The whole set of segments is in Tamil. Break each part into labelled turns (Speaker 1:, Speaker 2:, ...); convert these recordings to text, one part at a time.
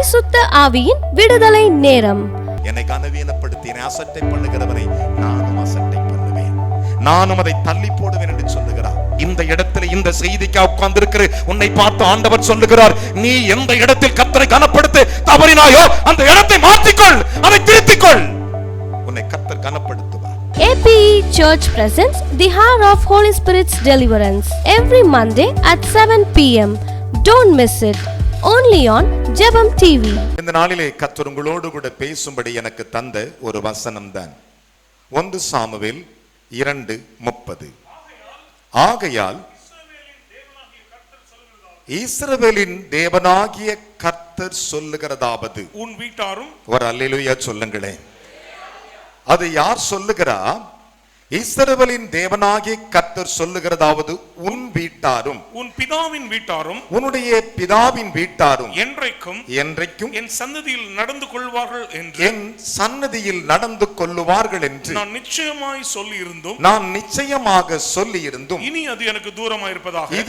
Speaker 1: பரிசுத்த ஆவியின் விடுதலை நேரம்.
Speaker 2: என்னை கனவீனப்படுத்தி என்னை அசட்டை பண்ணுகிறவனை நானும் அசட்டை பண்ணுவேன், நானும் அதை தள்ளி போடுவேன் என்று சொல்லுகிறார். இந்த இடத்துல இந்த செய்திக்கு உட்கார்ந்து இருக்கிற உன்னை பார்த்து ஆண்டவர் சொல்லுகிறார், நீ எந்த இடத்தில் கர்த்தரை கனப்படுத்த தவறினாயோ அந்த இடத்தை மாற்றிக்கொள், அதை திருத்திக்கொள், உன்னை கர்த்தர் கனப்படுத்துவார்.
Speaker 1: APE Church presents the Hour of Holy Spirit's Deliverance every Monday at 7 p.m. Don't miss it. Only on Jebam TV.
Speaker 2: இந்த நாளிலே கர்த்தர் உங்களோடு கூட பேசும்படி எனக்கு தந்த ஒரு வசனம் தான் 1 சாமுவேல் 2:30. ஆகையால் இஸ்ரவேலின் தேவனாகிய கர்த்தர் சொல்லுகிறதாவது,
Speaker 3: உன் வீட்டாரும்
Speaker 2: ஒரு அல்லேலூயா சொல்லுங்களேன். அது யார் சொல்லுகிறா? இஸ்ரவேலின் தேவனாகிய கர்த்தர் சொல்லுகிறதாவது, உன் வீட்டாரும்
Speaker 3: உன் பிதாவின் வீட்டாரும்
Speaker 2: உன்னுடைய பிதாவின் வீட்டாரும்
Speaker 3: என்றைக்கும் என் சன்னதியில் நடந்து கொள்வார்கள் என்று,
Speaker 2: என் சன்னதியில் நடந்து கொள்ளுவார்கள் என்று
Speaker 3: நான் நிச்சயமாய் சொல்லி இருந்தும்,
Speaker 2: நான் நிச்சயமாக சொல்லி இருந்தும்,
Speaker 3: இனி அது எனக்கு தூரமாய் இருப்பதாக,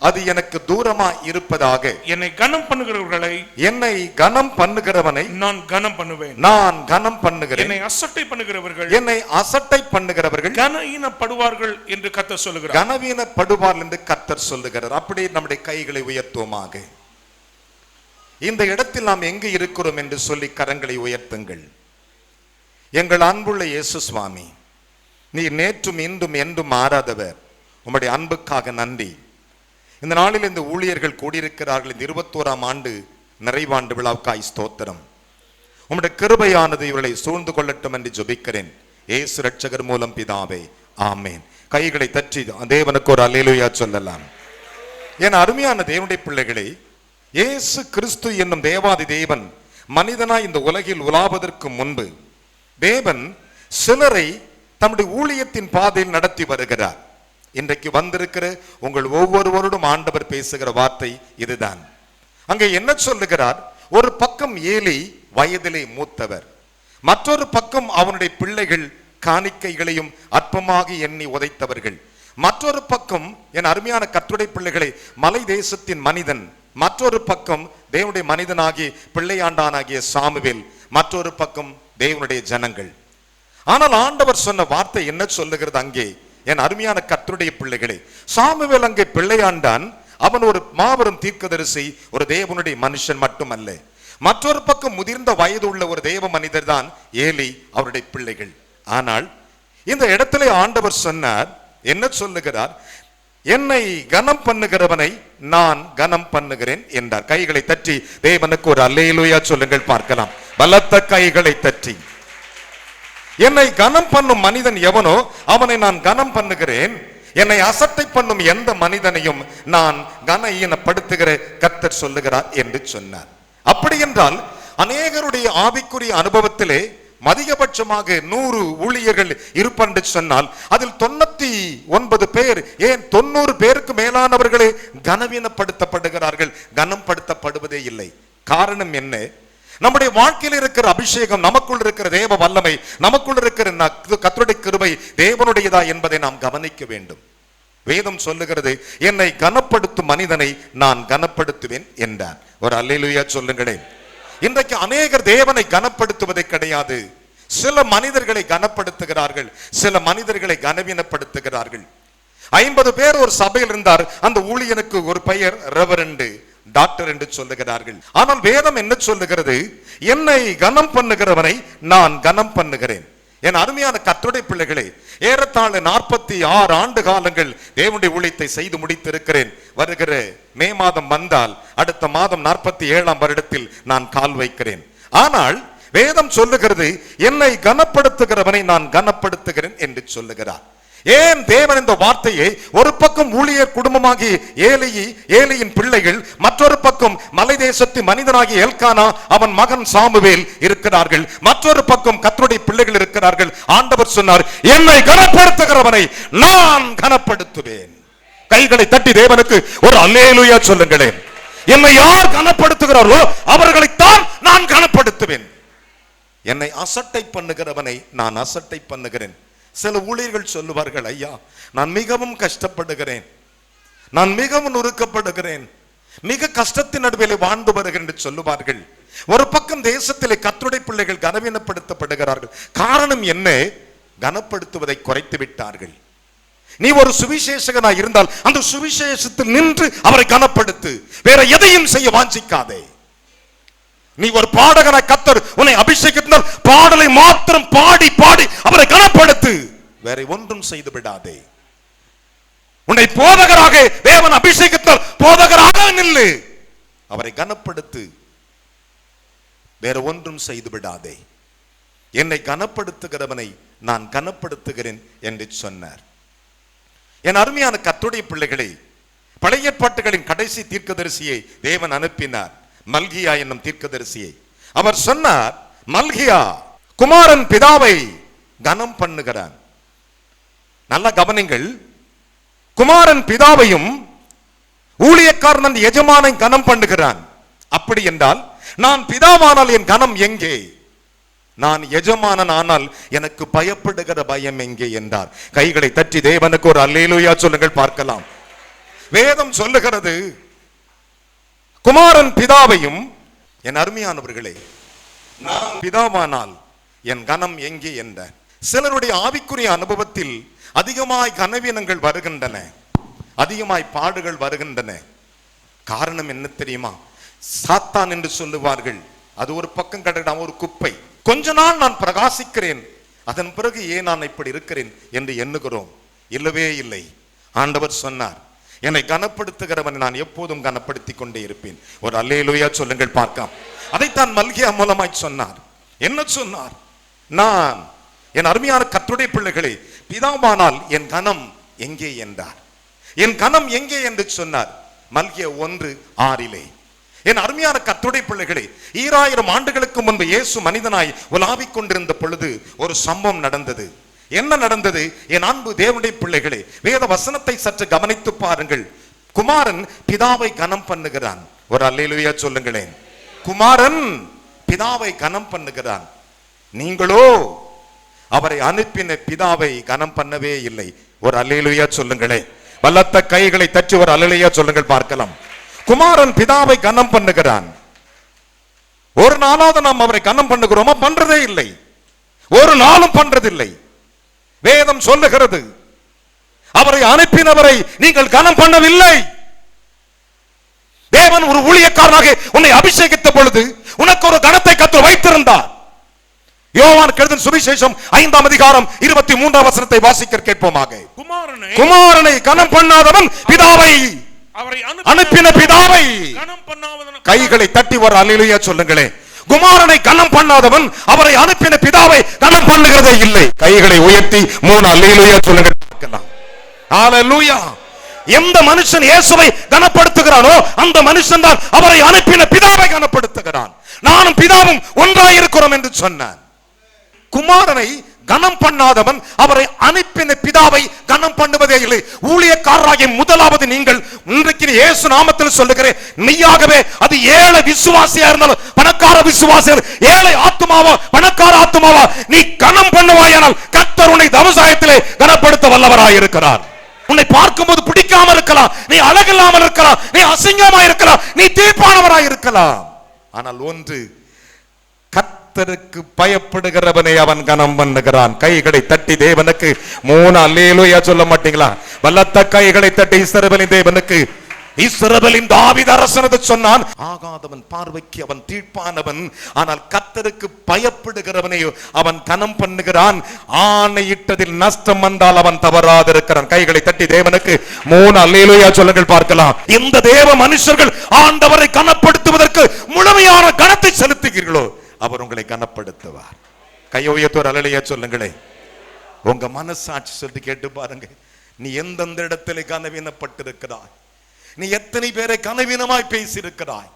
Speaker 2: அது எனக்கு தூரமாய் இருப்பதாக,
Speaker 3: என்னை கனம் பண்ணுகிறவர்களை,
Speaker 2: என்னை கனம் பண்ணுகிறவனை
Speaker 3: நான் கனம் பண்ணுவேன்,
Speaker 2: நான் கனம் பண்ணுகிறேன்,
Speaker 3: என்னை அசட்டை பண்ணுகிறவர்கள்,
Speaker 2: என்னை அசட்டை பண்ணுகிறவர்கள்
Speaker 3: கனவீனப்படுவார்கள் என்று கர்த்தர் சொல்லுகிறார்.
Speaker 2: கனவீனப்படுவார்கள் என்று கர்த்தர் சொல்லுகிறார். அப்படியே நம்முடைய கைகளை உயர்த்துவோமாக. இந்த இடத்தில் நாம் எங்கு இருக்கிறோம் என்று சொல்லி கரங்களை உயர்த்துங்கள். எங்கள் அன்புள்ள இயேசு சுவாமி, நீ நேற்றும் இன்றும் என்றும் மாறாதவர். உம்முடைய அன்புக்காக நன்றி. இந்த நாளில் இந்த ஊழியர்கள் கூடியிருக்கிறார்கள். இந்த 21ஆம் ஆண்டு நிறைவாண்டு விழாவுக்காய் ஸ்தோத்திரம். உம்முடைய கிருபையானது இவர்களை சூழ்ந்து கொள்ளட்டும் என்று ஜெபிக்கிறேன் இயேசு ரட்சகர் மூலம் பிதாவே, ஆமேன். கைகளை தட்டி தேவனுக்கு ஒரு அல்லேலூயா சொல்லலாம். என் அருமையான தேவனுடைய பிள்ளைகளே, இயேசு கிறிஸ்து என்னும் தேவாதி தேவன் மனிதனாய் இந்த உலகில் உலாவதற்கு முன்பு தேவன் சிலரை தம்முடைய ஊழியத்தின் பாதையில் நடத்தி வருகிறார். இன்றைக்கு வந்திருக்கிற உங்கள் ஒவ்வொருவரோடும் ஆண்டவர் பேசுகிற வார்த்தை இதுதான். அங்கே என்ன சொல்லுகிறார்? ஒரு பக்கம் ஏலி வயதிலே மூத்தவர், மற்றொரு பக்கம் அவனுடைய பிள்ளைகள் காணிக்கைகளையும் அற்பமாக எண்ணி உதைத்தவர்கள், மற்றொரு பக்கம் என் அருமையான கர்த்தருடைய பிள்ளைகளை மலை தேசத்தின் மனிதன், மற்றொரு பக்கம் தேவனுடைய மனிதனாகிய பிள்ளையாண்டானாகிய சாமுவேல், மற்றொரு பக்கம் தேவனுடைய ஜனங்கள். ஆனால் ஆண்டவர் சொன்ன வார்த்தை என்ன சொல்லுகிறது? அங்கே என் அருமையான கர்த்தருடைய பிள்ளைகளே, சாமுவேல் அங்கே பிள்ளையாண்டான். அவன் ஒரு மாபெரும் தீர்க்கதரிசி, ஒரு தேவனுடைய மனுஷன் மட்டுமல்ல. மற்றொரு பக்கம் முதிர்ந்த வயது உள்ள ஒரு தேவ மனிதர் தான் ஏலி, அவருடைய பிள்ளைகள். ஆனால் இந்த இடத்திலே ஆண்டவர் சொன்னார், என்ன சொல்லுகிறார்? என்னை கனம் பண்ணுகிறவனை நான் கனம் பண்ணுகிறேன் என்றார். கைகளை தட்டி தேவனுக்கு ஒரு அல்லேலூயா சொல்லுங்கள் பார்க்கலாம். பலத்த கைகளை தட்டி. என்னை கனம் பண்ணும் மனிதன் எவனோ அவனை நான் கனம் பண்ணுகிறேன். என்னை அசட்டை பண்ணும் எந்த மனிதனையும் நான் கனஈனப்படுத்துகிற கர்த்தர் சொல்லுகிறார் என்று சொன்னார். அப்படி என்றால் அநேகருடைய ஆவிக்குரிய அனுபவத்திலே அதிகபட்சமாக 100 ஊழியர்கள் இருப்பென்று சொன்னால் அதில் 99 பேர், ஏன் 90 பேருக்கு மேலானவர்களே கனவீனப்படுத்தப்படுகிறார்கள், கனப்படுத்தப்படுவதே இல்லை. காரணம் என்ன? நம்முடைய வாழ்க்கையில் இருக்கிற அபிஷேகம், நமக்குள் இருக்கிற தேவ வல்லமை, நமக்குள் இருக்கிற கர்த்தருடைய கிருபை தேவனுடையதா என்பதை நாம் கவனிக்க வேண்டும். வேதம் சொல்லுகிறது, என்னை கனப்படுத்தும் மனிதனை நான் கனப்படுத்துவேன் என்றார். ஒரு அல்லேலூயா சொல்லுங்களேன். இன்றைக்கு அநேகர் தேவனை கனப்படுத்துவதே கிடையாது. சில மனிதர்களை கனப்படுத்துகிறார்கள், சில மனிதர்களை கனவீனப்படுத்துகிறார்கள். 50 பேர் ஒரு சபையில் இருந்தார். அந்த ஊழியனுக்கு ஒரு பெயர் ரெவரண்ட், டாக்டர் என்று சொல்லுகிறார்கள். ஆனால் வேதம் என்ன சொல்லுகிறது? என்னை கனம் பண்ணுகிறவனை நான் கனம் பண்ணுகிறேன். என் அருமையான கர்த்தருடைய பிள்ளைகளே, ஏறத்தாழ 46 ஆண்டு காலங்கள் தேவனுடைய ஊழியத்தை செய்து முடித்திருக்கிறேன். வருகிற மே மாதம் வந்தால் அடுத்த மாதம் 47ஆம் வருடத்தில் நான் கால் வைக்கிறேன். ஆனால் வேதம் சொல்லுகிறது, என்னை கனப்படுத்துகிறவனை நான் கனப்படுத்துகிறேன் என்று சொல்லுகிறார். ஏன் தேவன் இந்த வார்த்தையை ஒரு பக்கம் ஊழியர் குடும்பமாகி ஏலியின் பிள்ளைகள், மற்றொரு பக்கம் மலை தேசத்து மனிதனாகி எல்கானா அவன் மகன் சாமுவேல் இருக்கிறார்கள், மற்றொரு பக்கம் கர்த்தருடைய பிள்ளைகள் இருக்கிறார்கள். ஆண்டவர் சொன்னார், என்னை கனப்படுத்துகிறவனை நான் கனப்படுத்துவேன். கைகளை தட்டி தேவனுக்கு ஒரு அல்லேலூயா சொல்லுங்களேன். என்னை யார் கனப்படுத்துகிறார்களோ அவர்களைத்தான் நான் கனப்படுத்துவேன். என்னை அசட்டை பண்ணுகிறவனை நான் அசட்டை பண்ணுகிறேன். சில ஊழியர்கள் சொல்லுவார்கள், ஐயா நான் மிகவும் கஷ்டப்படுகிறேன், நான் மிகவும் நொறுக்கப்படுகிறேன், மிக கஷ்டத்தின் நடுவில் வாழ்ந்து வருகின்ற என்று சொல்லுவார்கள். ஒரு பக்கம் தேசத்திலே கர்த்தருடைய பிள்ளைகள் கனவீனப்படுத்தப்படுகிறார்கள். காரணம் என்ன? கனப்படுத்துவதை குறைத்து விட்டார்கள். நீ ஒரு சுவிசேஷகனாய் இருந்தால் அந்த சுவிசேஷத்தில் நின்று அவரை கனப்படுத்து, வேற எதையும் செய்ய வாஞ்சிக்காதே. நீ ஒரு பாடகனாய் கர்த்தர் உன்னை அபிஷேகித்தால் பாடலை மாத்திரம் பாடி பாடி அவரை கனப்படுத்து, வேற ஒன்றும் செய்து விடாதே. உன்னை போதகராக தேவன் அபிஷேகித்தால் போதகராக நில்லு, அவரை கனப்படுத்து, வேற ஒன்றும் செய்து விடாதே. என்னை கனப்படுத்துகிறவனை நான் கனப்படுத்துகிறேன் என்று சொன்னார். என் அருமையான கர்த்தருடைய பிள்ளைகளை, பழைய ஏற்பாட்டுகளின் கடைசி தீர்க்கதரிசியை தேவன் அனுப்பினார், மல்கியா என்னும் தீர்க்கதரிசியை. அவர் சொன்னார், மல்கியா குமாரன் பிதாவை கனம் பண்ணுகிறான். நல்ல கவனிங்கள், குமாரன் பிதாவையும் ஊழியக்காரன் எஜமானை கனம் பண்ணுகிறான். அப்படி என்றால் நான் பிதாவானால் என் கனம் எங்கே? நான் எஜமானன் ஆனால் எனக்கு பயப்படுகிற பயம் எங்கே என்றார். கைகளை தட்டி தேவனுக்கு ஒரு அல்லேலூயா சொல்லுங்கள் பார்க்கலாம். வேதம் சொல்லுகிறது, குமாரன் பிதாவையும், என் அருமையானவர்களே, நான் பிதாவானால் என் கனம் எங்கே என்றார். சிலருடைய ஆவிக்குரிய அனுபவத்தில் அதிகமாய் கனவீனங்கள் வருகின்றன, அதிகமாய் பாடுகள் வருகின்றன. காரணம் என்ன தெரியுமா? சாத்தான் என்று சொல்லுவார்கள். அது ஒரு பக்கம் கடந்த ஒரு குப்பை. கொஞ்ச நாள் நான் பிரகாசிக்கிறேன், அதன் பிறகு ஏன் நான் இப்படி இருக்கிறேன் என்று எண்ணுகிறோம். இல்லவே இல்லை. ஆண்டவர் சொன்னார், என்னை கனப்படுத்துகிறவனை நான் எப்போதும் கனப்படுத்திக் கொண்டே இருப்பேன். ஒரு அல்லேலூயா சொல்லுங்கள் பார்க்கலாம். அதைத்தான் மல்கியா மூலமாய் சொன்னார். என்ன சொன்னார்? நான், என் அருமையான கர்த்தருடைய பிள்ளைகளே, பிதாவானால் என் கனம் எங்கே என்றார். என் கனம் எங்கே என்று சொன்னார். மல்கியா 1:6. என் அருமையான கர்த்தருடைய பிள்ளைகளே, 2000 ஆண்டுகளுக்கு முன்பு இயேசு மனிதனாய் உலாவிக் கொண்டிருந்த பொழுது ஒரு சம்பவம் நடந்தது. என்ன நடந்தது? என் அன்பு தேவனுடைய பிள்ளைகளே, வேத வசனத்தை சற்று கவனித்து பாருங்கள். குமாரன் பிதாவை கனம் பண்ணுகிறான். ஒரு அல்லேலூயா சொல்லுங்களேன். குமாரன் பிதாவை கனம் பண்ணுகிறான். நீங்களோ அவரை அனுப்பின பிதாவை கனம் பண்ணவே இல்லை. ஒரு அல்லேலூயா சொல்லுங்களேன். பலத்த கைகளை தட்டி ஒரு அல்லேலூயா சொல்லுங்கள் பார்க்கலாம். குமாரன் பிதாவை கனம் பண்ணுகிறான். ஒரு நாளாவது நாம் அவரை கனம் பண்ணுகிறோமா? பண்றதே இல்லை. ஒரு நாளும் பண்றதில்லை. வேதம் சொல்லுகிறது, அவரை அனுப்பினவரை நீங்கள் கனம் பண்ணவில்லை. தேவன் ஒரு ஊழியக்காரனாக உன்னை அபிஷேகித்த பொழுது உனக்கு ஒரு கனத்தை கர்த்தர் வைத்திருந்தார். யோவான் எழுதின சுவிசேஷம் 5ஆம் அதிகாரம் 23ஆம் வசனத்தை வாசிக்க கேட்போமாக. குமாரனை கனம் பண்ணாதவன் பிதாவை, அனுப்பின பிதாவை கனம் பண்ணாதவன். கைகளை தட்டி ஒரு அல்லேலூயா சொல்லுங்களேன். குமாரனை கனம் பண்ணாதவன் அவரை அனுப்பின பிதாவை கனம் பண்ணுகிறதே இல்லை. கைகளை உயர்த்தி 3 அல்லேலூயா சொல்லுங்கள் பார்க்கலாம். ஹalleluya. எந்த மனுஷன் இயேசுவை கனப்படுத்துகிறானோ அந்த மனுஷன் தான் அவரை அனுப்பின பிதாவை கனப்படுத்துகிறான். நானும் பிதாவும் ஒன்றாயிருக்கிறோம் என்று சொன்னான். குமாரனை கனம் பண்ணாதவன் அவரை அனுப்பின பிதாவை கனம் பண்ணுவதே இல்லை. ஊழியக்காரராகிய முதலாவது நீங்கள் இன்றைக்கு இயேசு நாமத்தில் சொல்லுகிறேன், மெய்யாகவே அது ஏழை விசுவாசியா இருந்தாலும் பணக்கார விசுவாசியா, ஏழை ஆத்துமாவோ பணக்கார ஆத்துமாவோ, நீ கனம் பண்ணுவாயானால் கர்த்தர் உன்னை தவசாயத்திலே கனப்படுத்த வல்லவராய் இருக்கிறார். உன்னை பார்க்கும்போது பிடிக்காம இருக்கலாம், நீ அழகில்லாமல் இருக்கலாம், நீ அசிங்கமா இருக்கலாம், நீ தீர்ப்பானவராய் இருக்கலாம். ஆனால் ஒன்று, கர்த்தருக்கு பயப்படுகிறவனை அவன் கனம் பண்ணுகிறான். கைகளை தட்டி தேவனுக்கு 3 அல்லேலூயா சொல்ல மாட்டீங்களா? பலத்த கைகளை தட்டி இஸ்ரவேலின் தேவனுக்கு. இஸ்ரவேலின் தாவீது அரசனது சொன்னான், ஆகாதவன் பார்வைக்கு அவன் தீர்ப்பானவன், ஆனால் கர்த்தருக்கு பயப்படுகிறவனை அவன் கனம் பண்ணுகிறான். ஆணையிட்டதில் நஷ்டம் வந்தால் அவன் தவறாதிருக்கிறான். கைகளை தட்டி தேவனுக்கு 3 அல்லேலூயா சொல்லுங்கள் பார்க்கலாம். இந்த தேவ மனுஷர்கள் ஆண்டவரை கனப்படுத்துவதற்கு முழுமையான கனத்தை செலுத்துகிறீர்களோ அவர் உங்களை கனப்படுத்துவார். கையை உயர்த்தி அல்லேலூயா சொல்லுங்களேன். உங்க மனசாட்சி சொல்லி கேட்டு பாருங்க, நீ எந்தெந்த இடத்துல கனவீனப்பட்டிருக்கிறாய், நீ எத்தனை பேரை கனவீனமாய் பேசியிருக்கிறாய்,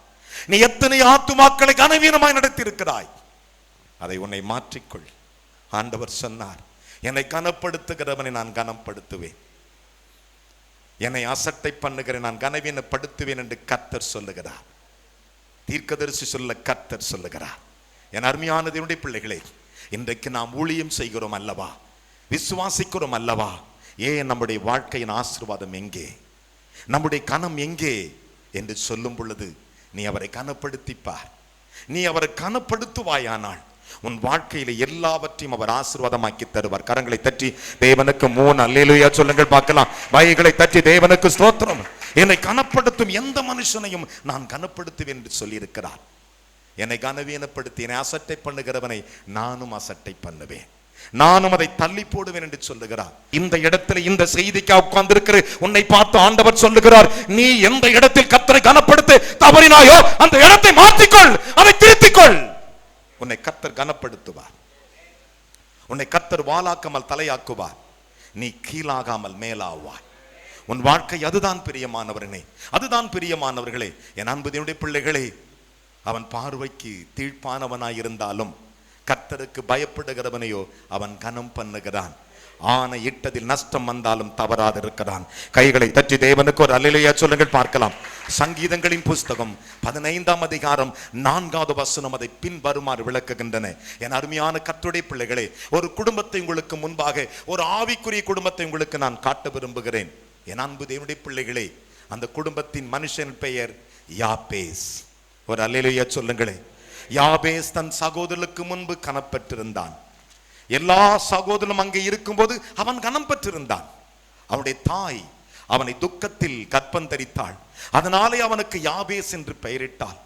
Speaker 2: நீ எத்தனை ஆத்துமாக்களை கனவீனமாய் நடத்தியிருக்கிறாய். அதை உன்னை மாற்றிக்கொள். ஆண்டவர் சொன்னார், என்னை கனப்படுத்துகிறவனை நான் கனப்படுத்துவேன், என்னை அசட்டை பண்ணுகிறேன் நான் கனவீனப்படுத்துவேன் என்று கர்த்தர் சொல்லுகிறார். தீர்க்கதரிசி சொல்ல கர்த்தர் சொல்லுகிறார். என் அருமையான தேவனுடைய பிள்ளைகளே, இன்றைக்கு நாம் ஊழியம் செய்கிறோம் அல்லவா, விசுவாசிக்கிறோம் அல்லவா, ஏன் நம்முடைய வாழ்க்கையின் ஆசீர்வாதம் எங்கே, நம்முடைய கனம் எங்கே என்று சொல்லும் பொழுது நீ அவரை கனப்படுத்திப்பார். நீ அவரை கனப்படுத்துவாயானால் உன் வாழ்க்கையில எல்லாவற்றையும் அவர் ஆசீர்வாதமாக்கி தருவார். கரங்களை தட்டி தேவனுக்கு 3 அல்லேலூயா சொல்லுங்கள் பார்க்கலாம். வாய்களை தட்டி தேவனுக்கு ஸ்தோத்திரம். என்னை கனப்படுத்தும் எந்த மனுஷனையும் நான் கனப்படுத்துவேன் என்று சொல்லி இருக்கிறார். என்னை கனவீனப்படுத்தி என்னை அசட்டை பண்ணுகிறவனை நானும் அசட்டை பண்ணுவேன், நானும் அதை தள்ளி போடுவேன் என்று சொல்லுகிறார். இந்த இடத்துல இந்த செய்திக்காக உட்கார்ந்திருக்கிற உன்னை பார்த்து ஆண்டவர் சொல்லுகிறார், நீ எந்த இடத்தில் கர்த்தரை கனப்படுத்த தவறினாயோ அந்த இடத்தை மாற்றிக்கொள், அதை திருத்திக்கொள். உன்னை கர்த்தர் கனப்படுத்துவார். உன்னை கர்த்தர் வாளாக்காமல் தலையாக்குவார். நீ கீழாகாமல் மேலாவாய். உன் வாழ்க்கை அதுதான் பிரியமானவர்களே, அதுதான் பிரியமானவர்களே. என் அன்பு தேவனுடைய பிள்ளைகளே, அவன் பார்வைக்கு தீழ்ப்பானவனாயிருந்தாலும் கர்த்தருக்கு பயப்படுகிறவனையோ அவன் கனம் பண்ணுகிறான். ஆனை இட்டதில் நஷ்டம் வந்தாலும் தவறாது இருக்கிறான். கைகளை தட்டி தேவனுக்கு ஒரு அல்லேலூயா சொல்லுங்கள் பார்க்கலாம். சங்கீதங்களின் புஸ்தகம் 15ஆம் அதிகாரம் 4வது வசனம் அதை பின்வருமாறு விளக்குகின்றன. என் அருமையான கர்த்தருடைய பிள்ளைகளே, ஒரு குடும்பத்தை உங்களுக்கு முன்பாக, ஒரு ஆவிக்குரிய குடும்பத்தை உங்களுக்கு நான் காட்ட விரும்புகிறேன். என் அன்பு தேவனுடைய பிள்ளைகளே, அந்த குடும்பத்தின் மனுஷன் பெயர் யாபேஸ். ஒரு அல்லேலூயா சொல்லுங்களே. யாபேஸ் தன் சகோதரனுக்கு முன்பு கனம் பெற்றிருந்தான். எல்லா சகோதரனும் அங்கே இருக்கும்போது அவன் கனம் பெற்றிருந்தான். அவனுடைய தாய் அவனை துக்கத்தில் கர்ப்பந்தரித்தாள். அதனாலே அவனுக்கு யாபேஸ் என்று பெயரிட்டாள்.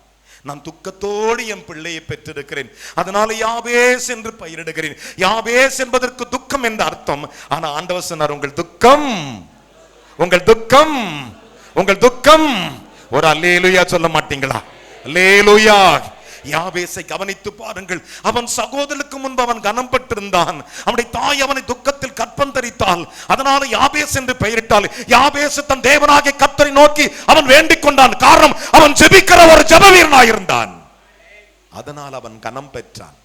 Speaker 2: நான் துக்கத்தோடு என் பிள்ளையை பெற்றிருக்கிறேன், அதனால யாபேஸ் என்று பெயரிடுகிறேன். யாபேஸ் என்பதற்கு துக்கம் என்ற அர்த்தம். ஆனா ஆண்டவர் சொன்னார், உங்கள் துக்கம், உங்கள் துக்கம், உங்கள் துக்கம். ஒரு அல்லேலூயா சொல்ல மாட்டீங்களா? அல்லேலூயா. யாபேசை கவனித்து பாருங்கள். அவன் சகோதரனுக்கு முன்பு அவன் கனம் பெற்றிருந்தான். அவனுடைய தாய் அவனை துக்கத்தில் கற்பம் தரித்தாள். அதனால யாபேஸ் என்று பெயரிட்டாள். யாபேஸ் தன் தேவனாகிய கர்த்தரை நோக்கி அவன் வேண்டிக் கொண்டான். காரணம், அவன் ஜெபிக்கிற ஒரு ஜெப வீரனாயிருந்தான். அதனால் அவன் கனம் பெற்றான்.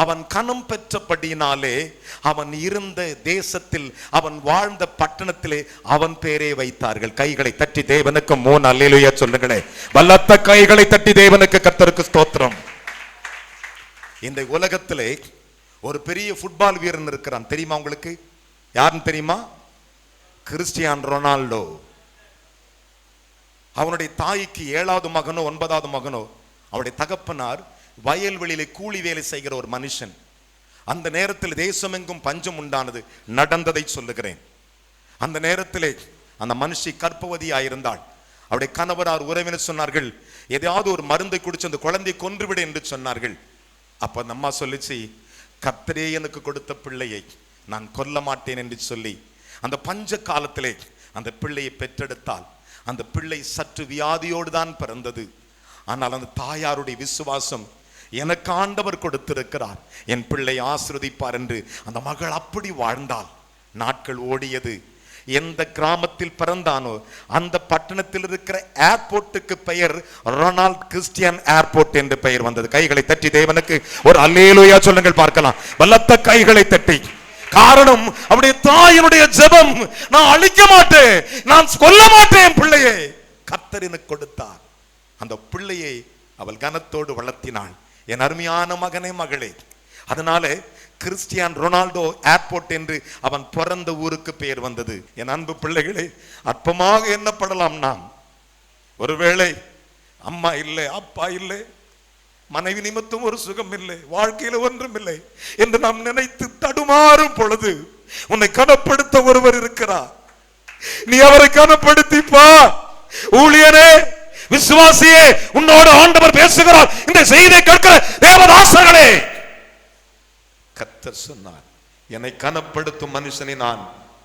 Speaker 2: அவன் கனம் பெற்றபடியினாலே அவன் இருந்த தேசத்தில், அவன் வாழ்ந்த பட்டணத்திலே அவன் பேரே வைத்தார்கள். கைகளை தட்டி தேவனுக்கு 3 அல்லேலூயா சொல்லுங்களே. பலத்த கைகளை தட்டி தேவனுக்கு கர்த்தருக்கு ஸ்தோத்திரம். இந்த உலகத்திலே ஒரு பெரிய ஃபுட்பால் வீரன் இருக்கிறான். தெரியுமா உங்களுக்கு? யாருன்னு தெரியுமா? Cristiano Ronaldo. அவனுடைய தாய்க்கு 7வது மகனோ 9வது மகனோ. அவருடைய தகப்பனார் வயல்வெளியிலே கூலி வேலை செய்கிற ஒரு மனுஷன். அந்த நேரத்தில் தேசமெங்கும் பஞ்சம் உண்டானது. நடந்ததை சொல்லுகிறேன். அந்த நேரத்திலே அந்த மனுஷி கர்ப்பவதியாயிருந்தாள். அவருடைய கணவரார் உறவினர் சொன்னார்கள், ஏதாவது ஒரு மருந்தை குடிச்சு அந்த குழந்தையை கொன்றுவிடு என்று சொன்னார்கள். அப்ப அந்த அம்மா சொல்லிச்சு, கர்த்தரே எனக்கு கொடுத்த பிள்ளையை நான் கொல்ல மாட்டேன் என்று சொல்லி அந்த பஞ்ச காலத்திலே அந்த பிள்ளையை பெற்றெடுத்தாள். அந்த பிள்ளை சற்று வியாதியோடு தான் பிறந்தது. ஆனால் அந்த தாயாருடைய விசுவாசம், எனக்கு ஆண்டவர் கொடுத்திருக்கிறார், என் பிள்ளை ஆசீர்வதிப்பார் என்று அந்த மகள் அப்படி வாழ்ந்தாள். நாட்கள் ஓடியது. எந்த கிராமத்தில் பிறந்தானோ அந்த பட்டணத்தில் இருக்கிற ஏர்போர்ட்டுக்கு பெயர் ரொனால்ட் கிறிஸ்டியன் ஏர்போர்ட் என்று பெயர் வந்தது. கைகளை தட்டி தேவனுக்கு ஒரு அல்லேலூயா சொல்லுங்கள் பார்க்கலாம். பலத்த கைகளை தட்டி. காரணம், அவருடைய தாயினுடைய ஜெபம், நான் அழிக்க மாட்டேன், நான் கொல்ல மாட்டேன், பிள்ளையை கர்த்தர் எனக்கு கொடுத்தார். அந்த பிள்ளையை அவள் கனத்தோடு வளர்த்தினாள். என் அருமையான மகனே, மகளே, அதனால கிறிஸ்டியான் ரொனால்டோ ஏர்போர்ட் என்று அவன் பிறந்த ஊருக்கு பெயர் வந்தது. என் அன்பு பிள்ளைகளே, அற்பமாக எண்ணப்படலாம் நாம். ஒருவேளை அம்மா இல்லை, அப்பா இல்லை, மனைவி நிமித்தம் ஒரு சுகம் இல்லை, வாழ்க்கையில ஒன்றும் இல்லை என்று நாம் நினைத்து தடுமாறும் பொழுது உன்னை கனப்படுத்த ஒருவர் இருக்கிறார். நீ அவரை கனப்படுத்திப்பா. ஊழியனே, விசுவாசியே, உன்னோடு ஆண்டவர் பேசுகிறார். இந்த செய்தியை கேட்கிற தேவதாசர்களே, கர்த்தர் சொன்னார், என்னை கனப்படுத்தும் மனுஷனை நான்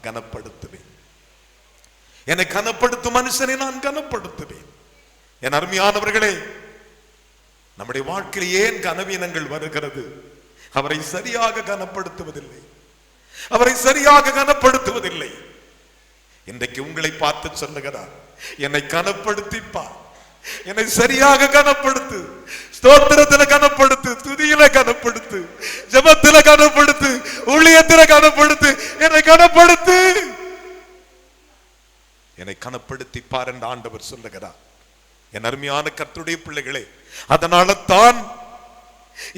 Speaker 2: கனப்படுத்துவேன், என்னை கனப்படுத்தும் மனுஷனை நான் கனப்படுத்துவேன். என் அருமையானவர்களே, நம்முடைய வாழ்க்கையில் ஏன் கனவீனங்கள் வருகிறது? அவரை சரியாக கனப்படுத்துவதில்லை, அவரை சரியாக கனப்படுத்துவதில்லை. இன்றைக்கு உங்களை பார்த்து சொல்லுகிறார், என்னை கனப்படுத்திப்பா, என்னை சரியாக கனப்படுத்து, ஸ்தோத்திரத்தில கனப்படுத்து, துதியில கனப்படுத்து, ஜெபத்தில கனப்படுத்து, ஊழியத்தில கனப்படுத்து, என்னை கனப்படுத்து, என்னை கனப்படுத்திப்பார் என்று ஆண்டவர் சொல்லுகிறார். என் அருமையான கர்த்தருடைய பிள்ளைகளே, அதனால தான்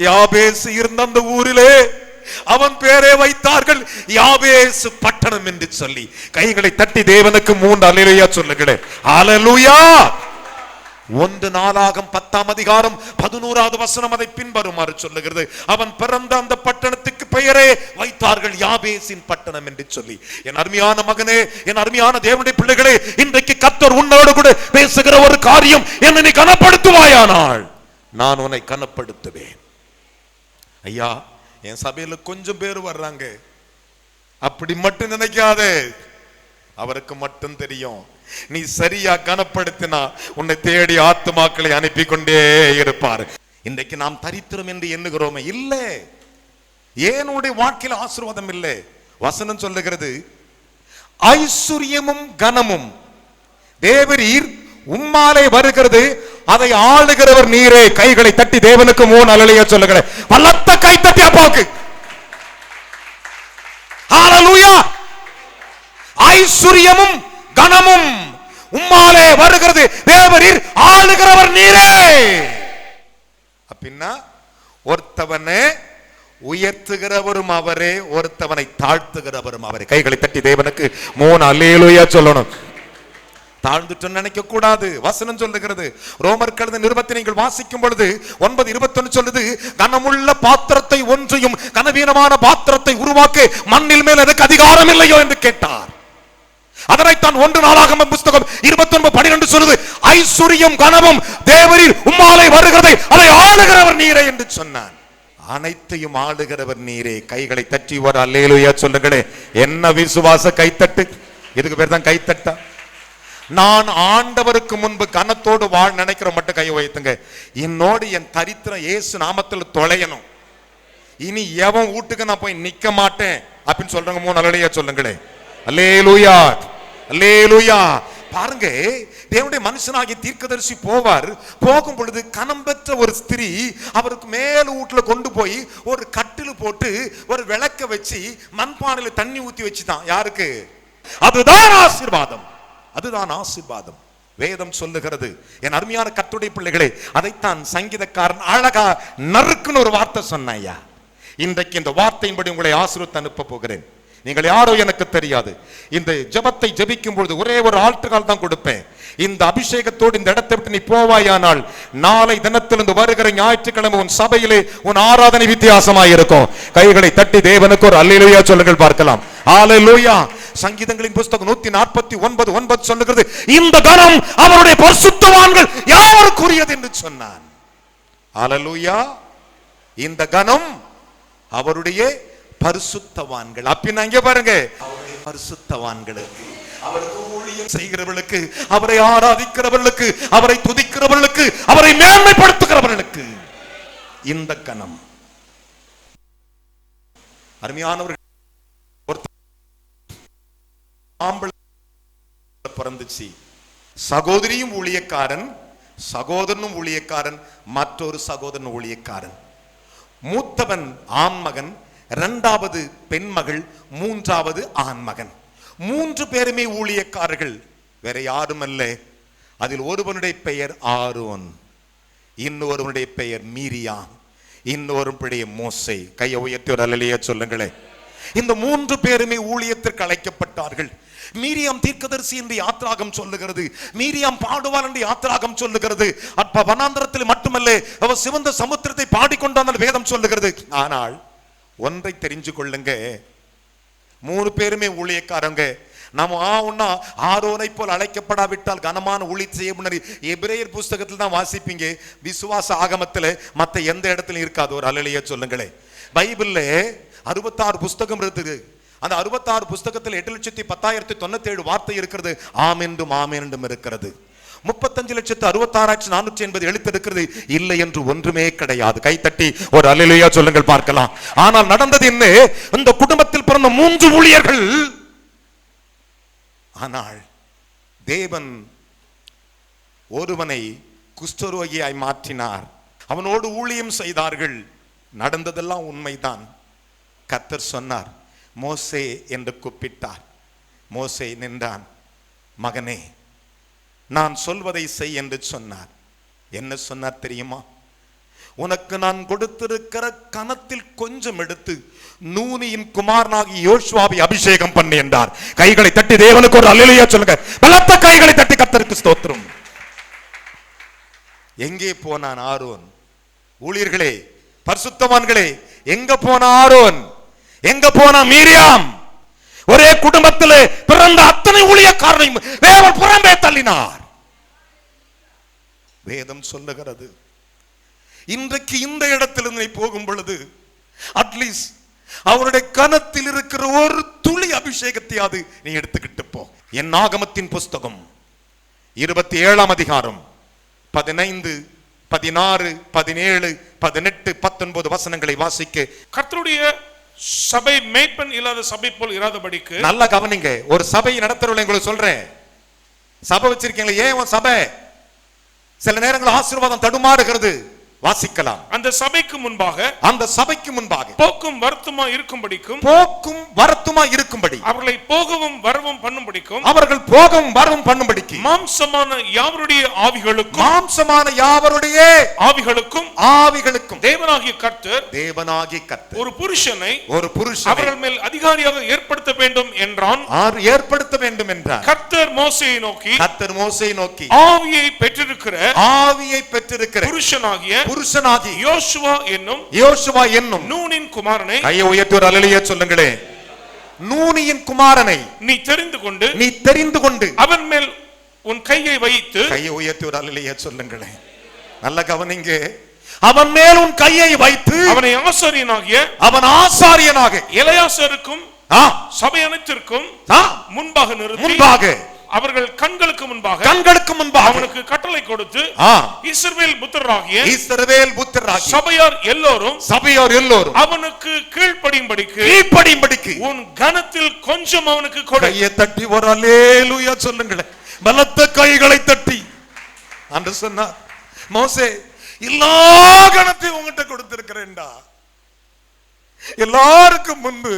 Speaker 2: யாபேஸ் இருந்த அந்த ஊரிலே அவன் பேரே வைத்தார்கள் யாபேஸ் பட்டணம் என்று சொல்லி. கைகளை தட்டி தேவனுக்கு 3 அல்லேலூயா சொல்லுங்களே. ஹல்லேலூயா. 1 நாளாகம் 10ஆம் அதிகாரம் 11வது வசனம் அதை பின்வருமாறு சொல்லுகிறது. அவன் பிறந்த அந்த பட்டணத்துக்கு பெயரே வைத்தார்கள் யாபேசின் பட்டணம் என்று சொல்லி. என் அருமையான மகனே, என் அருமையான தேவனுடைய பிள்ளைகளே, இன்றைக்கு கர்த்தர் உன்னோடு கூட பேசுகிற ஒரு காரியம், என்னை நீ கனப்படுத்துவாயானால் நான் உன்னை கனப்படுத்துவேன். ஐயா, என் சபையில கொஞ்சம் பேர் வர்றாங்க, அப்படி மட்டும் நினைக்காதே. அவருக்கு மட்டும் தெரியும். நீ சரியா கனப்படுத்தினா உன்னை தேடி ஆத்துமாக்களை அனுப்பி கொண்டே இருப்பார். இன்றைக்கு நாம் தரித்திரம் என்று எண்ணுகிறோமே, இல்ல. ஏனுடைய வாழ்க்கையில் ஆசீர்வாதம் இல்லை. வசனம் சொல்லுகிறது, ஐஸ்வர்யமும் கனமும் தேவரீர் உம்மாலே வருகிறது, அதை ஆளுகிறவர் நீரே. கைகளை தட்டி தேவனுக்கு 3 அல்லேலூயா சொல்லுகிற பலத்த கை தட்டி அப்பாவுக்கு ஹalleluya. ஐஸ்வர்யமும் கனமும் உம்மாலே வருகிறது, தேவரீர் ஆளுகிறவர் நீரே. அப்படின்னா ஒருத்தவனை உயர்த்துகிறவரும் அவரே, ஒருத்தவனை தாழ்த்துகிறவரும் அவரே. கைகளை தட்டி தேவனுக்கு 3 அல்லேலூயா சொல்லணும். தாழ்ந்துட்டு நினைக்க கூடாது. வசனம் சொல்லுகிறது, ரோமர் கழுத நிருபத்தை நீங்கள் வாசிக்கும் பொழுது 9:21 சொல்லுது, கனமுள்ள பாத்திரத்தை ஒன்றையும் கனவீனமான பாத்திரத்தை உருவாக்க மண்ணில் மேல் எனக்கு அதிகாரம் இல்லையோ என்று கேட்டார். அதனைத்தான் 1 நாளாகமம் புத்தகம் 29:12 சொல்லுது, ஐஸ்வர்யம் கனமும் தேவரீர் உம்மாலே வருகிறதை அதை ஆளுகிறவர் நீரே என்று சொன்னான். அனைத்தையும் ஆளுகிறவர் நீரே. கைகளை தட்டி ஒரு அல்லேலூயா சொல்லுங்களே. என்ன விசுவாச கைத்தட்டு! இதுக்கு பேர் தான் கைத்தட்டா? நான் ஆண்டவருக்கு முன்பு கனத்தோடு வாழ் நினைக்கிற மட்டும் கை வைத்துங்க. என்னோடு என் தரித்திரம் இயேசு நாமத்தில் தொலையணும். இனி எவன் வீட்டுக்கு நான் போய் நிக்க மாட்டேன் அப்படின்னு சொல்றவங்க 3 அல்லேலூயா சொல்லுங்களே. அல்லேலூயா, அல்லேலூயா. பாருங்க, தேவனுடைய மனுஷனாகிய தீர்க்கதரிசி போவார். போகும் பொழுது கனம் பெற்ற ஒரு ஸ்திரீ அவருக்கு மேல வீட்டுல கொண்டு போய் ஒரு கட்டில் போட்டு ஒரு விளக்க வச்சு மண்பானையில தண்ணி ஊத்தி வச்சுதான். யாருக்கு? அதுதான் ஆசீர்வாதம், அதுதான் ஆசீர்வாதம். வேதம் சொல்லுகிறது. என் அருமையான கர்த்தருடைய பிள்ளைகளே, அதைத்தான் சங்கீதக்காரன் அழகா நறுக்குன்னு ஒரு வார்த்தை சொன்னாயா. இன்றைக்கு இந்த வார்த்தையின்படி உங்களை ஆசீர்வதித்து அனுப்ப போகிறேன். நீங்கள் யாரோ எனக்கு தெரியாது. இந்த ஜெபத்தை ஜெபிக்கும் பொழுது ஒரே ஒரு ஆல்டர்கால் தான் கொடுப்பேன். இந்த அபிஷேகத்தோடு இந்த இடத்தை விட்டு நீ போவாயானால் நாளை தினத்திலிருந்து வருகிற ஞாயிற்றுக்கிழமை உன் சபையிலே உன் ஆராதனை வித்தியாசமாய் இருக்கும். கைகளை தட்டி தேவனுக்கு ஒரு அல்லேலூயா சொல்லுங்கள் பார்க்கலாம். அல்லேலூயா. சங்கீதங்களின் புத்தகம் 149:9 சொல்லுகிறது, இந்த கனம் அவருடைய பரிசுத்தவான்கள் யாவருக்குரியது என்று சொன்னான். அல்லேலூயா. இந்த கனம் அவருடைய பரிசுத்தவான்கள். அப்படின்னா இங்க பாருங்க, அவருடைய பரிசுத்தவான்களுக்கு, அவருக்கு ஊழியம் செய்கிறவர்களுக்கு, அவரை ஆராதிக்கிறவர்களுக்கு, அவரை துதிக்கிறவர்களுக்கு, அவரை மேன்மைப்படுத்துகிறவர்களுக்கு இந்த கனம். அருமையானவர்கள், பிறந்துச்சு. சகோதரியும் ஊழியக்காரன், சகோதரனும் ஊழியக்காரன், மற்றொரு சகோதரன் ஊழியக்காரன். மூத்தவன் ஆண்மகன், 2வது பெண்மகள், 3வது ஆண்மகன். 3 பேருமே ஊழியக்காரர்கள். வேற யாரும் அல்ல. அதில் ஒருவனுடைய பெயர் ஆரோன், இன்னொருவனுடைய பெயர் மீரியாம், இன்னொருவனுடைய மோசே. கையை உயர்த்தி ஒரு அல்லேலூயா சொல்லுங்களே. இந்த 3 பேருமே ஊழியத்திற்கு அழைக்கப்பட்டார்கள். மீரியாம் தீர்க்கதரிசி என்று யாத்ராகம் சொல்லுகிறது. மீரியாம் பாடுவாள் என்று யாத்ராகம் சொல்லுகிறது. அப்ப வனாந்தரத்தில் மட்டுமல்ல, அவர் சிவந்த சமுத்திரத்தை பாடிக்கொண்டான் வேதம் சொல்லுகிறது. ஆனால் ஒன்றை தெரிஞ்சு கொள்ளுங்க, 3 பேருமே ஊழியக்காரங்க. நம்ம ஆரோனை போல் அழைக்கப்படாவிட்டால் கனமான ஊழியம் செய்ய முன்னாடி எபிரேயர் புஸ்தகத்தில் தான் வாசிப்பீங்க. விசுவாச ஆகமத்தில் மற்ற எந்த இடத்துலையும் இருக்காது. ஒரு அல்லேலூயா சொல்லுங்களே. பைபிள்ல 66 புஸ்தகம் இருக்குது. அந்த 66 புஸ்தகத்தில் 8,10,097 வார்த்தை இருக்கிறது. ஆமென்றும் ஆமென்றும் இருக்கிறது. 35,66,480 எழுத்து இருக்கிறது. இல்லை என்று ஒன்றுமே கிடையாது. கைத்தட்டி ஒரு அல்லேலூயா சொல்லுங்கள் பார்க்கலாம். ஆனால் நடந்தது என்ன? இந்த குடும்பத்தில் பிறந்த 3 ஊழியர்கள். ஆனால் தேவன் ஒருவனை குஷ்டரோகியாய் மாற்றினார். அவனோடு ஊழியம் செய்தார்கள். நடந்ததெல்லாம் உண்மைதான். கர்த்தர் சொன்னார், மோசே என்று கூப்பிட்டார். மோசே நின்றான். மகனே, நான் சொல்வதை செய் என்று சொன்னார். என்ன சொன்னார் தெரியுமா? உனக்கு நான் கொடுத்திருக்கிற கனத்தில் கொஞ்சம் எடுத்து நூனியின் குமாரனாகி யோசுவாவை அபிஷேகம் பண்ணு என்றார். கைகளை தட்டி தேவனுக்கு ஒரு அல்லேலூயா சொல்லுங்க. பலத்த கைகளை தட்டி கர்த்தருக்கு ஸ்தோத்திரம். எங்கே போனான் ஆரோன்? ஊழியர்களே, பரிசுத்தவான்களே, எங்க போன ஆரோன்? எங்க போன மீரியாம்? ஒரே குடும்பத்திலே பிறந்த அத்தனை ஊழியக்காரனையும் தேவன் புறம்பே தள்ளினார். வேதம் சொல்லுகிறது, இன்றைக்கு இந்த இடத்திலிருந்து போகும் பொழுது அட்லீஸ்ட் அவருடைய கனத்தில் இருக்கிற ஒரு துளி அபிஷேகத்தையாவது நீ எடுத்துக்கிட்டு போ. என் ஆகமத்தின் புஸ்தகம் 27ஆம் அதிகாரம் 15, 16, 17, 18, 19 வசனங்களை வாசிக்க.
Speaker 3: கர்த்தருடைய சபை மேய்ப்பன் இல்லாத சபை போல் இராதபடிக்கு. நல்லா
Speaker 2: கவனிங்க. ஒரு சபை நடத்துறவங்க உங்களுக்கு சொல்றேன், சபை வச்சிருக்கீங்களா? ஏன் உன் சபை சில நேரங்கள் ஆசீர்வாதம் தடுமாறுகிறது? வாசிக்கலாம்.
Speaker 3: அந்த சபைக்கு முன்பாக போக்கும் வருத்தமா இருக்கும்படி அவர்களை போகவும் வரவும் பண்ணும்படிக்கும் மாம்சமான யாவருடைய ஆவிகளுக்கும் தேவனாகிய கர்த்தர் ஒரு புருஷனை அவர்கள் மேல் அதிகாரியாக ஏற்படுத்த வேண்டும் என்றான். கர்த்தர் மோசேயை நோக்கி ஆவியை பெற்றிருக்கிற புருஷனாகிய யோசுவா என்னும் நூனின் குமாரனை,
Speaker 2: கையை உயர்த்தி ஒரு அல்லேலூயா சொல்லுங்களே, நூனியின் குமாரனை
Speaker 3: நீ தெரிந்து கொண்டு அவன் மேல் உன் கையை வைத்து,
Speaker 2: கையை உயர்த்தி ஒரு அல்லேலூயா சொல்லுங்களே. நல்ல கவனிங்க. அவன் மேல் உன் கையை வைத்து
Speaker 3: அவனை ஆசாரியனாக எலெயாசாருக்கும் சபை அனைத்திற்கும் முன்பாக நிறுத்தி அவர்கள் கண்களுக்கு முன்பாக அவனுக்கு கட்டளை கொடுத்து, இஸ்ரவேல் புத்திரராகிய சபையார் எல்லோரும் அவனுக்கு கீழ்ப்படியும்படிக்கு உன் கனத்தில் கொஞ்சம் அவனுக்கு கொடு.
Speaker 2: கையை தட்டி ஒரு அல்லேலூயா சொல்லுங்களேன். பலத்த கைகளை தட்டி என்று சொன்னார். மோசே, எல்லா கனத்தையும் உங்ககிட்ட கொடுத்திருக்கிறேன்டா. எல்லாருக்கும் முன்பு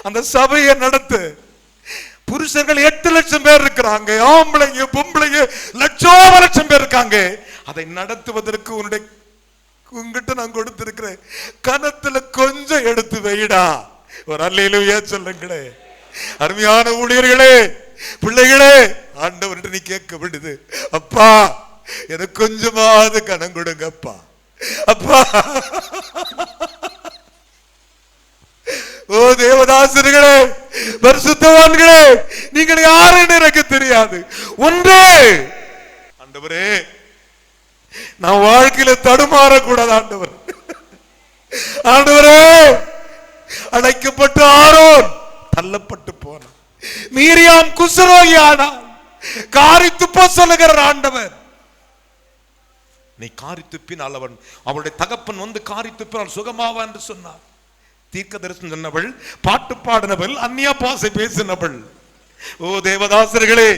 Speaker 2: அந்த சபையை நடத்து. புருஷர்கள் 8 லட்சம் பேர் இருக்கிறாங்க, ஆம்பளைங்க பொம்பளைங்க லட்சம் பேர் இருக்காங்க. அதை நடத்துவதற்கு உங்ககிட்ட நான் கொடுத்திருக்கிறேன், கனத்துல கொஞ்சம் எடுத்து வைடா. ஒரு அல்லேலூயா சொல்லுங்களே. அருமையான ஊழியர்களே, பிள்ளைகளே, ஆண்டவர்கிட்ட நீ கேட்க விடுது, அப்பா எனக்கு கொஞ்சமாவது கனம் கொடுங்கப்பா. அப்பா, ஓ தேவதாசர்களே, பரிசுத்தவான்களே, நீங்கள் யாருன்னு எனக்கு தெரியாது. ஒன்றே, ஆண்டவரே, நான் வாழ்க்கையில தடுமாறக்கூடாது. ஆண்டவரே, அழைக்கப்பட்டு ஆரோன் தள்ளப்பட்டு போனான், மீரியாம் குஷ்டரோகி ஆனான், காரித்துப்ப சொல்லுகிற ஆண்டவர், நீ காரித்துப்பினால் அவளுடைய தகப்பன் வந்து காரித்துப்பினால் சுகமாவா என்று சொன்னார். தீர்க்க தரிசனம் சொன்னவள், பாட்டு பாடினவள், அந்நிய பாசை பேசினவள். ஓ தேவதாசர்களே,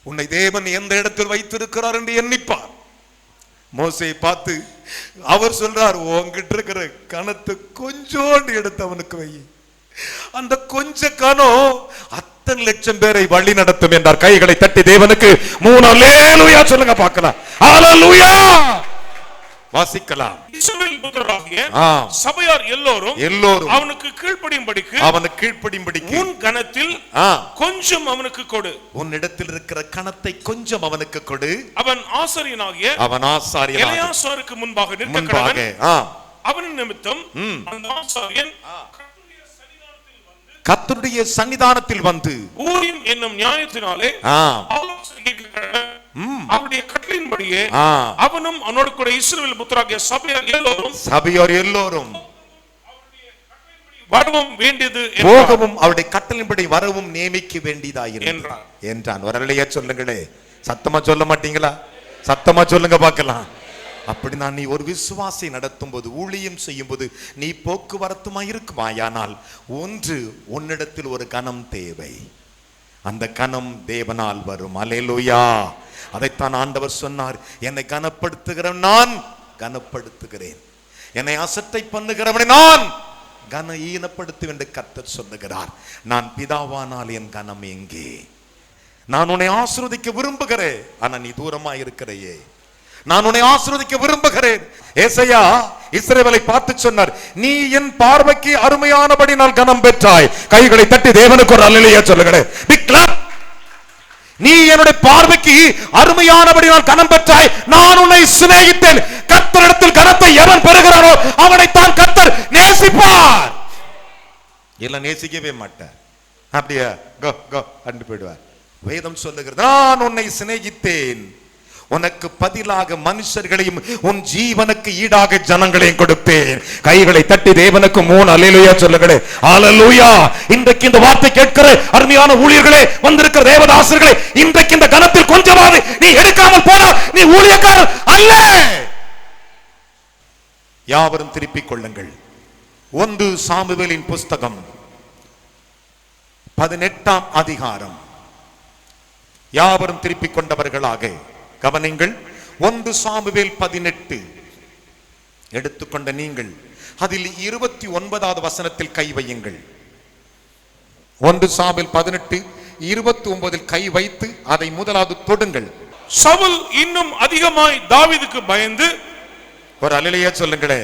Speaker 2: உன்னை தேவன் எந்த இடத்தில் வைத்திருக்கிறார் என்று எண்ணிப்பார். மோசேயை பார்த்து அவர் சொல்றார், உன்கிட்ட இருக்கிற கனத்தை கொஞ்சோண்டு எடுத்து அவனுக்கு வை. அந்த கொஞ்ச கனம் அத்தனை லட்சம் பேரை வழி நடத்தும் என்றார். கைகளை தட்டி தேவனுக்கு 3 அல்லேலூயா சொல்லுங்க பார்க்கலாம். அல்லேலூயா வாசிக்கலாம்.
Speaker 3: இஸ்ரவேல் புத்திரராகிய சபையார் எல்லோரும் அவனுக்கு கீழ்ப்படியும்படிக்கு உன் கனத்தில் கொஞ்சம் அவனுக்கு கொடு.
Speaker 2: உன்னிடத்தில் இருக்கிற கனத்தை கொஞ்சம் அவனுக்கு கொடு.
Speaker 3: அவன் ஆசாரியனாகிய எலெயாசாருக்கு முன்பாக நிற்க, அவனின் நிமித்தம் அந்த ஆசாரியன்
Speaker 2: கர்த்தருடைய சன்னிதானத்தில் வந்து
Speaker 3: ஊரிம் என்னும் நியாயத்தினாலே அவருடைய கட்டளையின்படியே அவனும் அவனோடு கூட இஸ்ரவேல் புத்திரராகிய சபையார் எல்லோரும் வரவும் வேண்டியது,
Speaker 2: போகவும் அவருடைய கட்டளையின்படி வரவும் நியமிக்க வேண்டியதாயிருக்கிறது என்றான். வரலையே சொல்லுங்களே, சத்தமா சொல்ல மாட்டீங்களா? சத்தமா சொல்லுங்க பார்க்கலாம். அப்படி நான் நீ ஒரு விசுவாசை நடத்தும் போது, ஊழியம் செய்யும் போது நீ போக்குவரத்துமா இருக்குமாயானால், ஒன்று உன்னிடத்தில் ஒரு கனம் தேவை. அந்த கனம் தேவனால் வரும். அல்லேலூயா. அதைத்தான் ஆண்டவர் சொன்னார், என்னை கனப்படுத்துகிறவன் நான் கனப்படுத்துகிறேன், என்னை அசட்டை பண்ணுகிறவனை நான் கன ஈனப்படுத்தும் என்று கர்த்தர் சொல்லுகிறார். நான் பிதாவானால் என் கனம் எங்கே? நான் உன்னை ஆசீர்வதிக்க விரும்புகிறேன், ஆனா நீ தூரமா இருக்கிறையே. நான் உன்னை ஆசீர்வதிக்க விரும்புகிறேன். ஏசாயா இஸ்ரவேலை பார்த்து சொன்னார், நீ என் பார்வைக்கு அருமையானபடி நான் கனம் பெற்றாய். கைகளை தட்டி தேவனுக்கு ஒரு அல்லேலூயா சொல்லுகிறேன். நீ என்னுடைய பார்வைக்கு அருமையானபடியால் கனம் பெற்றாய், நான் உன்னை சிநேகித்தேன். கர்த்தரிடத்தில் கனத்தை எவன் பெறுகிறானோ அவனை தான் கர்த்தர் நேசிப்பார். இல்ல நேசிக்கவே மாட்டார். அப்படியே கோ கோ அண்டு போயிடுவார். வேதம் சொல்லுகிறது, நான் உன்னை சிநேகித்தேன், உனக்கு பதிலாக மனுஷர்களையும் உன் ஜீவனுக்கு ஈடாக ஜனங்களையும் கொடுப்பேன். கைகளை தட்டி தேவனுக்கு 3 அல்லேலூயா சொல்லுங்களே. அல்லேலூயா. இன்றைக்கு இந்த வார்த்தை கேட்கிற அருமையான ஊழியர்களே, வந்திருக்கிற தேவதாசர்களே, இன்றைக்கு இந்த கனத்தில் கொஞ்சமாவது நீ எடுக்காமல் போனால் நீ ஊழியக்காரர் அல்ல. யாவரும் திருப்பிக் கொள்ளுங்கள். 1 சாமுவேலின் புஸ்தகம் 18ஆம் அதிகாரம். யாவரும் திருப்பிக் கொண்டவர்களாக கவனிங்கள். 1 சாமுவேல் 18 எடுத்துக்கொண்ட நீங்கள் அதில் 29வது வசனத்தில் கை வையுங்கள். 1 சாமுவேல் 18 29 கை வைத்து அதை முதலாவது தொடுங்கள்.
Speaker 3: சவுல் இன்னும் அதிகமாய் தாவீதுக்கு பயந்து,
Speaker 2: ஒரு அல்லேலூயா சொல்லுங்களே.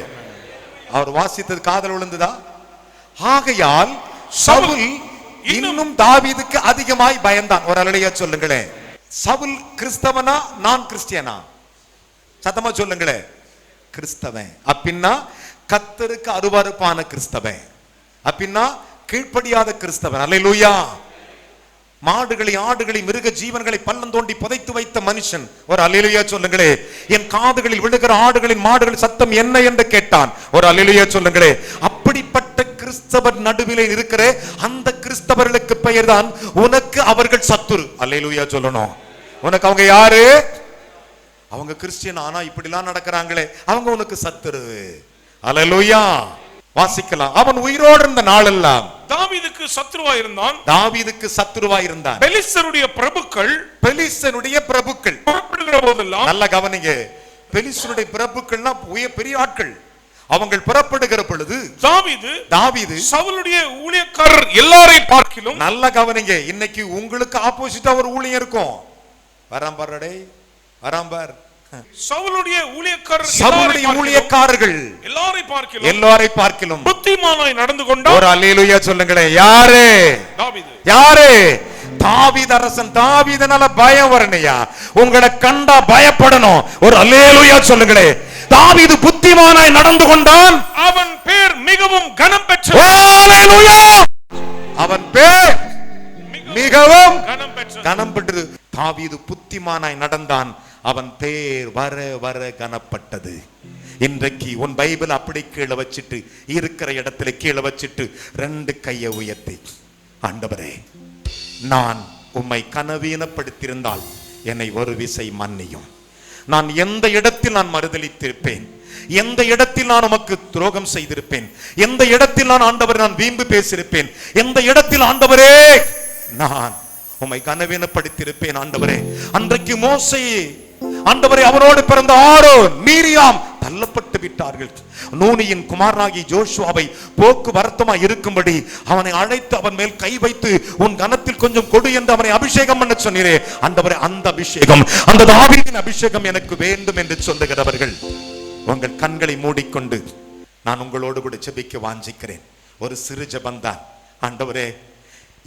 Speaker 2: அவர் வாசித்தது காதல் விழுந்ததா? ஆகையால் சவுல் இன்னும் தாவீதுக்கு அதிகமாய் பயந்தான். ஒரு அல்லேலூயா சொல்லுங்களே. சவுல் கிறிஸ்தவனா நான் கிறிஸ்டியனா? சத்தமா சொல்லுங்களே. கிறிஸ்தவன். அப்படின்னா கர்த்தருக்கு அருவருப்பான கிறிஸ்தவன். அப்படின்னா கீழ்ப்படியாத கிறிஸ்தவன். அல்லேலூயா. மாடுகளை ஆடுகளை மிருக ஜீவன்களை பள்ளம் தோண்டி புதைத்து வைத்த மனுஷன். ஒரு அல்லேலூயா சொல்லுங்களே. என் காதுகளில் விழுகிற ஆடுகளின் மாடுகள் சத்தம் என்ன என்று கேட்டான். ஒரு அல்லேலூயா சொல்லுங்களே. அப்படிப்பட்ட கிறிஸ்தவர் நடுவிலே இருக்கிற அந்த கிறிஸ்தவர்களுக்கு பெயர் தான் உனக்கு அவர்கள் சத்துரு. அல்லேலூயா சொல்லணும். உனக்கு அவங்க யாரு? அவங்க கிறிஸ்டியன், ஆனா இப்படிலாம் நடக்கிறாங்களே, அவங்க உனக்கு சத்துரு. அல்லேலூயா. வாசிக்கலாம். அவன் உயிரோடு இருந்த நாளெல்லாம்
Speaker 3: தாவீதுக்கு சத்துருவா இருந்தான்.
Speaker 2: தாவீதுக்கு சத்துருவா இருந்தான்.
Speaker 3: பெலிஸ்தருடைய பிரபுக்கள் புறப்படுகிற போதெல்லாம்,
Speaker 2: நல்ல கவனிங்க, பெலிஸ்தருடைய பிரபுக்கள்னா பெரிய ஆட்கள். அவங்க புறப்படுகிற பொழுது தாவீது சவுலுடைய ஊழியக்காரர் எல்லாரையும் பார்க்கிலும், நல்ல கவனிங்க, இன்னைக்கு உங்களுக்கு ஆப்போசிட்டா ஒரு ஊழியம் இருக்கும். வராம்பரடே வராம்பர்.
Speaker 3: சவுலுடைய
Speaker 2: ஊழியக்காரர்கள் எல்லாரையும் பார்க்கிலும்
Speaker 3: புத்திமானாய் நடந்து கொண்டார்.
Speaker 2: ஒரு அல்லேலூயா சொல்லுங்களே. யாரு? தாவீது அரசன். தாவீதுனால பயம் வரணையா? உங்களை கண்டா பயப்படணும். ஒரு அல்லேலூயா சொல்லுங்களே. தாவீது புத்திமானாய் நடந்து கொண்டான்.
Speaker 3: அவன் பேர் மிகவும் கனம் பெற்றது.
Speaker 2: அவன் பேர் மிகவும் கனம் பெற்றது. தாவீது புத்திமானாய் நடந்தான். அவன் பேர் வர வர கனப்பட்டது. இன்றைக்கு உன் பைபிள் அப்படி கீழே வச்சிட்டு, இருக்கிற இடத்துல கீழே வச்சிட்டு 2 கையை உயர்த்தி, ஆண்டவரே, நான் உம்மை கனவீனப்படுத்தியிருந்தால் என்னை ஒரு விசை மன்னியும். நான் எந்த இடத்தில் நான் மறுதலித்திருப்பேன், எந்த இடத்தில் நான் உமக்கு துரோகம் செய்திருப்பேன், எந்த இடத்தில் நான் ஆண்டவரே நான் வீம்பு பேசியிருப்பேன், எந்த இடத்தில் ஆண்டவரே நான் உம்மை கனவீனப்படுத்தியிருப்பேன். ஆண்டவரே, அன்றைக்கு மோசே, ஆண்டவரே, அவரோடு பிறந்த ஆரோன், மீரியாம் தள்ளப்பட்டு விட்டார்கள். நூனியின் குமாரனாகி ஜோஷுவாவை போக்குவரத்துமாய் இருக்கும்படி அவனை அழைத்து அவன் மேல் கை வைத்து, உன் கனத்தில் கொஞ்சம் கொடு என்று அவனை அபிஷேகம் பண்ண சொன்னீரே. ஆண்டவரே, அந்த அபிஷேகம், அந்த தாவீதின் அபிஷேகம் எனக்கு வேண்டும் என்று சொல்லுகிறவர்கள் உங்கள் கண்களை மூடிக்கொண்டு நான் உங்களோடு கூட ஜெபிக்க வாஞ்சிக்கிறேன். ஒரு சிறு ஜெபந்தான். ஆண்டவரே,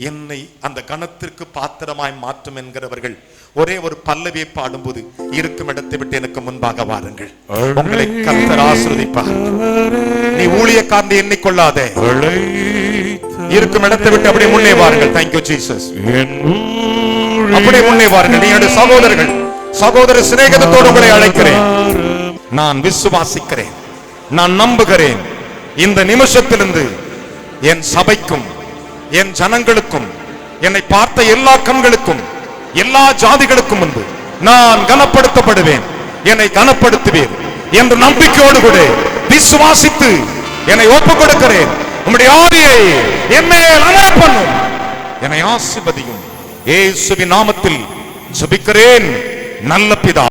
Speaker 2: என்னை அந்த கணத்திற்கு பாத்திரமாய் மாற்றும் என்கிறவர்கள் ஒரே ஒரு பல்லவியை பாடும்போது இருக்கும் இடத்தை விட்டு எனக்கு முன்பாக வாருங்கள். உங்களை கர்த்தர் ஆசீர்வதிப்பார். நீ ஊழியக்காரனை எண்ணிக்கொள்ளாதே, இருக்கும் இடத்தை விட்டு அப்படியே முன்னே வாருங்கள். Thank you Jesus. அப்படியே முன்னே வாருங்கள். நீங்களுடைய சகோதரர்கள், சகோதர சிநேகிதத்தோடு உங்களை அழைக்கிறேன். நான் விசுவாசிக்கிறேன், நான் நம்புகிறேன். இந்த நிமிஷத்திலிருந்து என் சபைக்கும் என் ஜனங்களுக்கும் என்னை பார்த்த எல்லா கண்களுக்கும் எல்லா ஜாதிகளுக்கும் முன்பு நான் கனப்படுத்தப்படுவேன். என்னை கனப்படுத்துவேன் என்று நம்பிக்கையோடு கூட விசுவாசித்து என்னை ஒப்புக் கொடுக்கிறேன். உம்முடைய ஆவியை என் மேல் அமர பண்ணும். என்னை ஆசீர்வதியும். இயேசுவின் நாமத்தில் ஜெபிக்கிறேன் நல்ல பிதா.